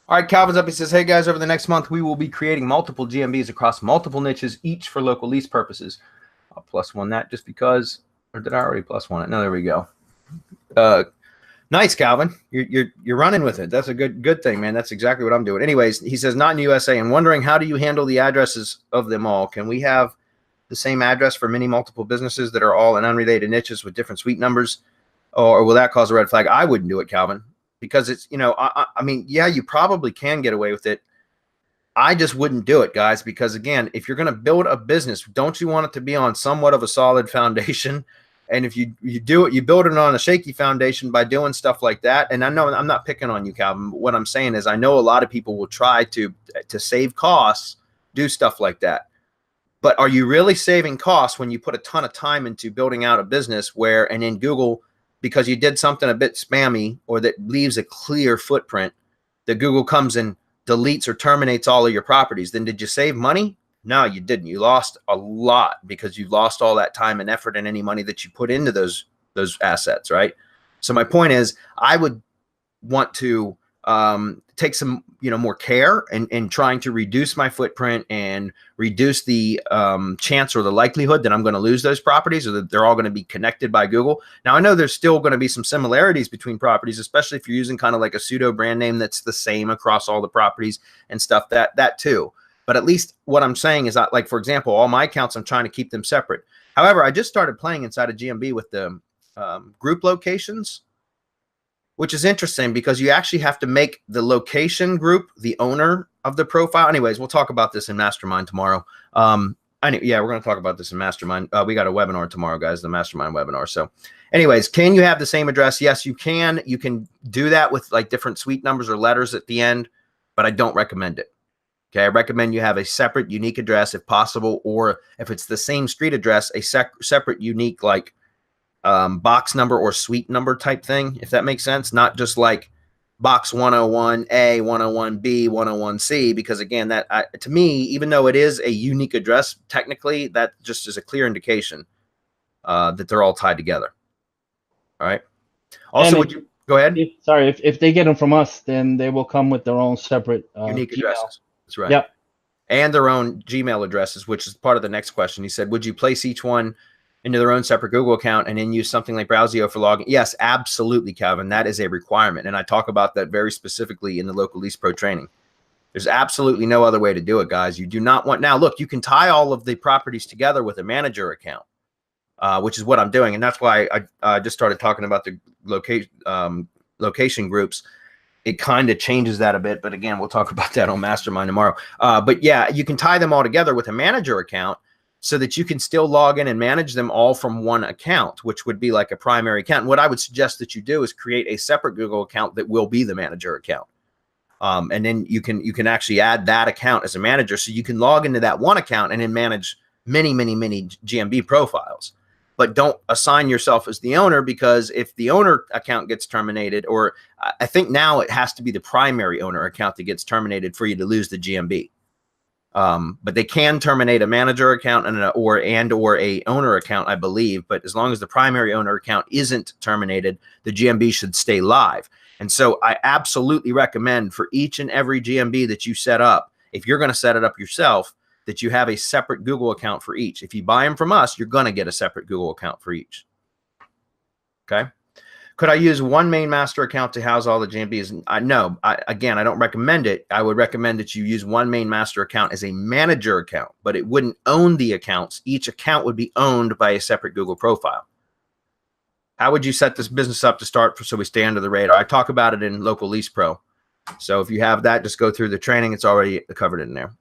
All right, Calvin's up. He says, hey guys, over the next month, we will be creating multiple GMBs across multiple niches, each for local lease purposes. I'll +1 that just because, or did I already +1 it? No, there we go. Nice, Calvin. You're running with it. That's a good thing, man. That's exactly what I'm doing. Anyways, he says, not in the USA, and wondering how do you handle the addresses of them all? Can we have the same address for many multiple businesses that are all in unrelated niches with different suite numbers, or will that cause a red flag? I wouldn't do it, Calvin, because it's, I mean, yeah, you probably can get away with it. I just wouldn't do it, guys, because again, if you're going to build a business, don't you want it to be on somewhat of a solid foundation? And if you do it, you build it on a shaky foundation by doing stuff like that. And I know I'm not picking on you, Calvin. But what I'm saying is I know a lot of people will try to save costs, do stuff like that. But are you really saving costs when you put a ton of time into building out a business where, and in Google, because you did something a bit spammy or that leaves a clear footprint, that Google comes and deletes or terminates all of your properties, then did you save money? No, you didn't. You lost a lot because you lost all that time and effort and any money that you put into those assets, right? So my point is, I would want to take some, more care in trying to reduce my footprint and reduce the chance or the likelihood that I'm going to lose those properties or that they're all going to be connected by Google. Now, I know there's still going to be some similarities between properties, especially if you're using kind of like a pseudo brand name that's the same across all the properties and stuff, that too. But at least what I'm saying is that, like, for example, all my accounts, I'm trying to keep them separate. However, I just started playing inside of GMB with the group locations, which is interesting because you actually have to make the location group the owner of the profile. Anyways, we'll talk about this in Mastermind tomorrow. Yeah, we're going to talk about this in Mastermind. We got a webinar tomorrow, guys, the Mastermind webinar. So anyways, can you have the same address? Yes, you can. You can do that with like different suite numbers or letters at the end, but I don't recommend it. Okay, I recommend you have a separate, unique address if possible, or if it's the same street address, a separate, unique, like box number or suite number type thing, if that makes sense. Not just like box 101A, 101B, 101C, because again, that to me, even though it is a unique address, technically, that just is a clear indication that they're all tied together. All right. Also, would you go ahead? If they get them from us, then they will come with their own separate unique addresses. That's right. Yep. And their own Gmail addresses, which is part of the next question. He said, would you place each one into their own separate Google account and then use something like browseo for login? Yes, absolutely, Calvin. That is a requirement. And I talk about that very specifically in the Local Lease Pro training. There's absolutely no other way to do it, guys. You do not want, now look, you can tie all of the properties together with a manager account, which is what I'm doing. And that's why I just started talking about the location groups. It kind of changes that a bit, but again, we'll talk about that on Mastermind tomorrow. But yeah, you can tie them all together with a manager account so that you can still log in and manage them all from one account, which would be like a primary account. And what I would suggest that you do is create a separate Google account that will be the manager account. And then you can actually add that account as a manager, so you can log into that one account and then manage many GMB profiles. But don't assign yourself as the owner, because if the owner account gets terminated, or I think now it has to be the primary owner account that gets terminated for you to lose the GMB. But they can terminate a manager account and or a owner account, I believe. But as long as the primary owner account isn't terminated, the GMB should stay live. And so I absolutely recommend for each and every GMB that you set up, if you're going to set it up yourself, that you have a separate Google account for each. If you buy them from us, you're going to get a separate Google account for each. Okay. Could I use one main master account to house all the GMBs? No, again, I don't recommend it. I would recommend that you use one main master account as a manager account, but it wouldn't own the accounts. Each account would be owned by a separate Google profile. How would you set this business up to start so we stay under the radar? I talk about it in Local Lease Pro. So if you have that, just go through the training. It's already covered in there.